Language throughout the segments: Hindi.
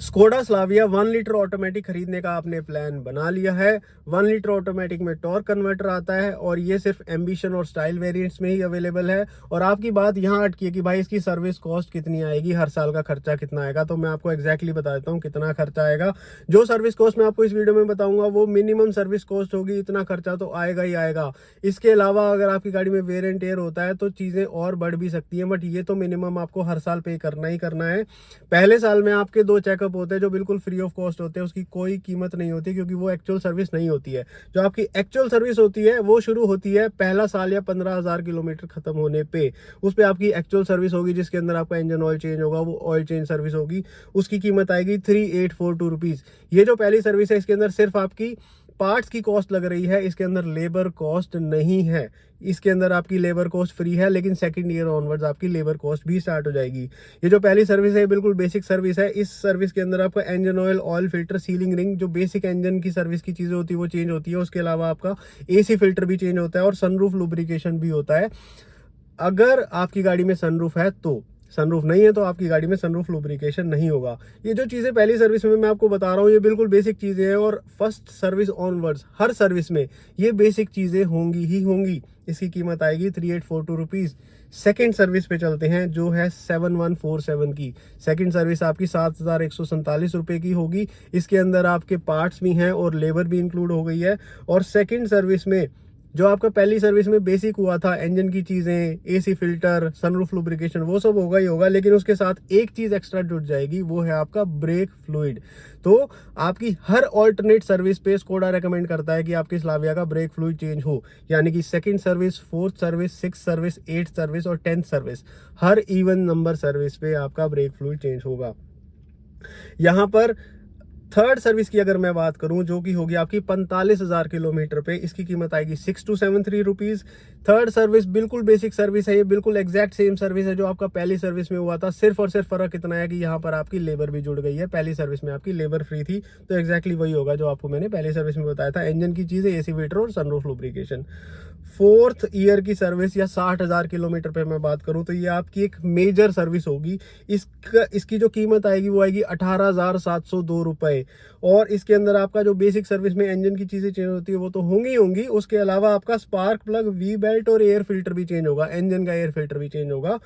स्कोडा स्लाविया 1 लीटर ऑटोमेटिक खरीदने का आपने प्लान बना लिया है। 1 लीटर ऑटोमेटिक में टॉर्क कन्वर्टर आता है और ये सिर्फ एम्बिशन और स्टाइल वेरिएंट्स में ही अवेलेबल है। और आपकी बात यहाँ अटकी है कि भाई इसकी सर्विस कॉस्ट कितनी आएगी, हर साल का खर्चा कितना आएगा। तो मैं आपको एग्जैक्टली बता देता हूँ कितना खर्चा आएगा। जो सर्विस कॉस्ट मैं आपको इस वीडियो में बताऊंगा वो मिनिमम सर्विस कॉस्ट होगी, इतना खर्चा तो आएगा ही आएगा। इसके अलावा अगर आपकी गाड़ी में वेयर एंड टेयर होता है तो चीजें और बढ़ भी सकती हैं, बट ये तो मिनिमम आपको हर साल पे करना ही करना है। पहले साल में आपके 2 चेकअप होते हैं जो बिल्कुल फ्री ऑफ कॉस्ट होते हैं, उसकी कोई कीमत नहीं होती क्योंकि वो एक्चुअल सर्विस नहीं होती है। जो आपकी एक्चुअल सर्विस होती है वो शुरू होती है पहला साल या 15,000 किलोमीटर खत्म होने पे। उस पे आपकी एक्चुअल सर्विस होगी जिसके अंदर आपका इंजन ऑयल चेंज होगा, वो ऑयल चेंज सर्विस होगी। उसकी कीमत आएगी 3842 रुपीज। ये जो पहली सर्विस है इसके अंदर सिर्फ आपकी पार्ट्स की कॉस्ट लग रही है, इसके अंदर लेबर कॉस्ट नहीं है। इसके अंदर आपकी लेबर कॉस्ट फ्री है, लेकिन सेकंड ईयर ऑनवर्ड्स आपकी लेबर कॉस्ट भी स्टार्ट हो जाएगी। ये जो पहली सर्विस है बिल्कुल बेसिक सर्विस है। इस सर्विस के अंदर आपका engine oil, oil filter, sealing ring, जो बेसिक इंजन की सर्विस की चीजें होती है वो चेंज होती है। उसके अलावा आपका एसी फिल्टर भी चेंज होता है और सनरूफ लुब्रिकेशन भी होता है। अगर आपकी गाड़ी में सनरूफ है तो, सनरूफ नहीं है तो आपकी गाड़ी में सनरूफ लुब्रिकेशन नहीं होगा। ये जो चीज़ें पहली सर्विस में मैं आपको बता रहा हूँ ये बिल्कुल बेसिक चीज़ें हैं और फर्स्ट सर्विस ऑनवर्ड्स हर सर्विस में ये बेसिक चीज़ें होंगी ही होंगी। इसकी कीमत आएगी 3842 रुपीज़। सेकेंड सर्विस पे चलते हैं जो है 7147 की। सेकेंड सर्विस आपकी 7,147 रुपये की होगी। इसके अंदर आपके पार्ट्स भी हैं और लेबर भी इंक्लूड हो गई है। और सेकेंड सर्विस में जो आपका पहली सर्विस में बेसिक हुआ था, इंजन की चीजें, एसी फिल्टर, सनरूफ लुब्रिकेशन, वो सब होगा ही होगा, लेकिन उसके साथ एक चीज एक्स्ट्रा जुड़ जाएगी, वो है आपका ब्रेक फ्लूइड। तो आपकी हर ऑल्टरनेट सर्विस पे स्कोडा रेकमेंड करता है कि आपकी स्लाविया का ब्रेक फ्लूइड चेंज हो, यानी कि second service, fourth service, six service, eighth service और 10th service, her even number service पे आपका ब्रेक फ्लूइड चेंज होगा। यहाँ पर थर्ड सर्विस की अगर मैं बात करूं जो कि होगी आपकी 45,000 किलोमीटर पे, इसकी कीमत आएगी 6273 रुपीज। थर्ड सर्विस बिल्कुल बेसिक सर्विस है, ये बिल्कुल एग्जैक्ट सेम सर्विस है जो आपका पहली सर्विस में हुआ था। सिर्फ और सिर्फ फर्क इतना है कि यहाँ पर आपकी लेबर भी जुड़ गई है। पहली सर्विस में आपकी लेबर फ्री थी, तो एग्जैक्टली वही होगा जो आपको मैंने पहली सर्विस में बताया था, इंजन की चीजें, एसी फिल्टर और सनरूफ लुब्रिकेशन। फोर्थ ईयर की सर्विस या 60,000 किलोमीटर पे मैं बात करूं तो ये आपकी एक मेजर सर्विस होगी। इसकी जो कीमत आएगी वो आएगी 18,702 रुपए। और इसके अंदर आपका जो बेसिक सर्विस में इंजन की चीजें चेंज होती है वो तो होंगी होंगी, उसके अलावा आपका स्पार्क प्लग, वी बेल्ट और एयर फिल्टर भी चेंज होगा, इंजन का एयर फिल्टर भी चेंज होगा।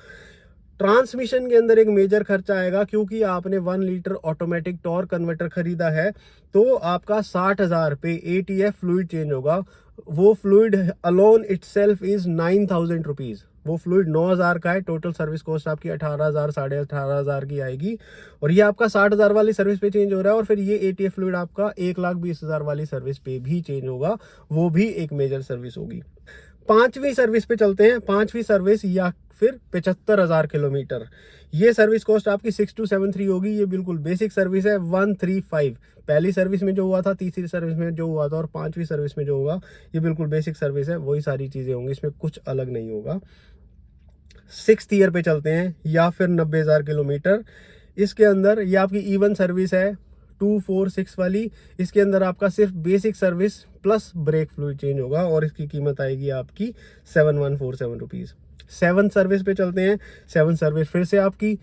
ट्रांसमिशन के अंदर एक मेजर खर्चा आएगा क्योंकि आपने 1 लीटर ऑटोमेटिक टॉर्क कन्वर्टर खरीदा है, तो आपका 60,000 पे ATF फ्लूइड चेंज होगा। वो fluid alone itself is 9,000 rupees. वो फ्लूइड 9,000 का है। टोटल सर्विस कॉस्ट आपकी 18,000, 18,500 की आएगी। और ये आपका 60,000 वाली सर्विस पे चेंज हो रहा है। और फिर ये ATF फ्लूइड आपका 1,20,000 वाली सर्विस पे भी चेंज होगा, वो भी एक मेजर सर्विस होगी। पांचवी सर्विस पे चलते हैं। पांचवी सर्विस या फिर 75,000 किलोमीटर, ये सर्विस कॉस्ट आपकी 6273 होगी। ये बिल्कुल बेसिक सर्विस है, 135। पहली सर्विस में जो हुआ था, तीसरी सर्विस में जो हुआ था और पांचवी सर्विस में जो होगा, ये बिल्कुल बेसिक सर्विस है, वही सारी चीजें होंगी, इसमें कुछ अलग नहीं होगा। 6th ईयर पे चलते हैं या फिर 90,000 किलोमीटर। इसके अंदर ये आपकी इवन सर्विस है 246 वाली। इसके अंदर आपका सिर्फ basic service plus brake fluid change होगा और इसकी कीमत आएगी आपकी 7147 रुपीज। 7th सर्विस पे चलते हैं। 7th सर्विस फिर से आपकी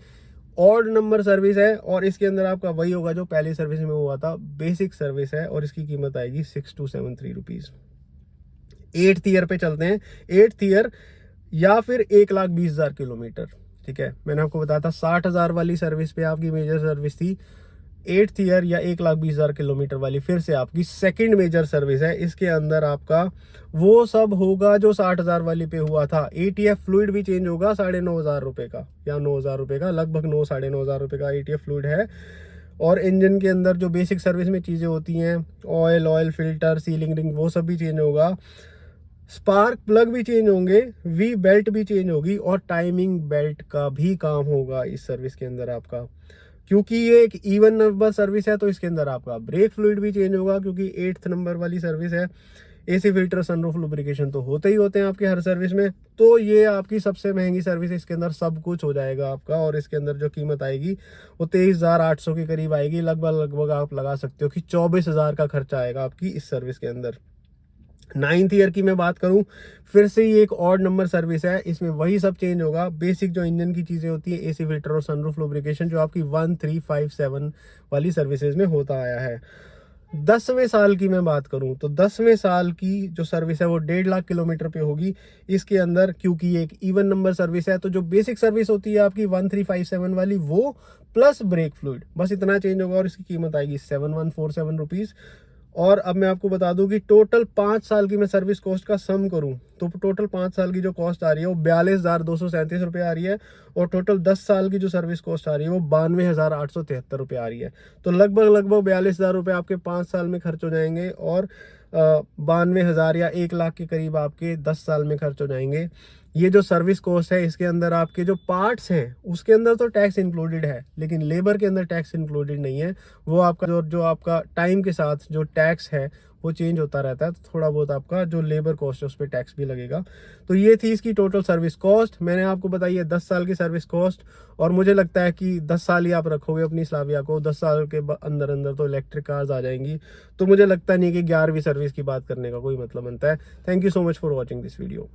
ऑड नंबर सर्विस है और इसके अंदर आपका वही होगा जो पहली सर्विस में हुआ था, बेसिक सर्विस है और इसकी कीमत आएगी 6273 रुपीज। 8th ईयर पे चलते हैं। 8th ईयर या फिर 1,20,000 किलोमीटर। ठीक है, मैंने आपको बताया था 60,000 वाली सर्विस पे आपकी मेजर सर्विस थी। 8th ईयर या 1,20,000 किलोमीटर वाली फिर से आपकी सेकंड मेजर सर्विस है। इसके अंदर आपका वो सब होगा जो 60,000 वाली पे हुआ था। ATF फ्लूइड भी चेंज होगा 9,500 रुपए का या 9,000 रुपए का, लगभग 9,500 रुपए का ATF फ्लूइड है। और इंजन के अंदर जो बेसिक सर्विस में चीजें होती हैं, ऑयल फिल्टर, सीलिंग रिंग, वो सब भी चेंज होगा। स्पार्क प्लग भी चेंज होंगे, वी बेल्ट भी चेंज होगी और टाइमिंग बेल्ट का भी काम होगा इस सर्विस के अंदर आपका। क्योंकि ये एक इवन नंबर सर्विस है तो इसके अंदर आपका ब्रेक फ्लूइड भी चेंज होगा क्योंकि 8th नंबर वाली सर्विस है। एसी फिल्टर, सनरूफ लुब्रिकेशन तो होते ही होते हैं आपके हर सर्विस में। तो ये आपकी सबसे महंगी सर्विस है, इसके अंदर सब कुछ हो जाएगा आपका। और इसके अंदर जो कीमत आएगी वो 23,800 के करीब आएगी। लगभग आप लगा सकते हो कि 24,000 का खर्चा आएगा आपकी इस सर्विस के अंदर। 9th ईयर की मैं बात करूं, फिर से ये एक ऑड नंबर सर्विस है। इसमें वही सब चेंज होगा, बेसिक जो इंजन की चीज़ें होती है, एसी फिल्टर और सनरूफ लुब्रिकेशन, जो आपकी 1357 वाली सर्विसेज में होता आया है। 10वें साल की मैं बात करूं तो 10वें साल की जो सर्विस है वो 1.5 लाख किलोमीटर पे होगी। इसके अंदर क्योंकि ये एक इवन नंबर सर्विस है, तो जो बेसिक सर्विस होती है आपकी 1357 वाली, वो प्लस ब्रेक फ्लूइड, बस इतना चेंज होगा और इसकी कीमत आएगी 7147 रुपीज़। और अब मैं आपको बता दूं कि टोटल 5 साल की मैं सर्विस कॉस्ट का सम करूं तो टोटल 5 साल की जो कॉस्ट आ रही है वो 42,237 रुपये आ रही है, और टोटल 10 साल की जो सर्विस कॉस्ट आ रही है वो 92,873 रुपये आ रही है। तो लगभग 42,000 रुपये आपके 5 साल में खर्च हो जाएंगे, और 92,000 या 1 लाख के करीब आपके 10 साल में खर्च हो जाएंगे। ये जो सर्विस कॉस्ट है, इसके अंदर आपके जो पार्ट्स हैं उसके अंदर तो टैक्स इंक्लूडेड है, लेकिन लेबर के अंदर टैक्स इंक्लूडेड नहीं है। वो आपका जो आपका टाइम के साथ जो टैक्स है वो चेंज होता रहता है, तो थोड़ा बहुत आपका जो लेबर कॉस्ट है उस पर टैक्स भी लगेगा। तो ये थी इसकी टोटल सर्विस कॉस्ट। मैंने आपको बताई है 10 साल की सर्विस कॉस्ट, और मुझे लगता है कि 10 साल ही आप रखोगे अपनी स्लाविया को, 10 साल के अंदर अंदर तो इलेक्ट्रिक कार्स आ जाएंगी। तो मुझे लगता नहीं कि 11वीं सर्विस की बात करने का कोई मतलब बनता है। Thank you so much for watching this video.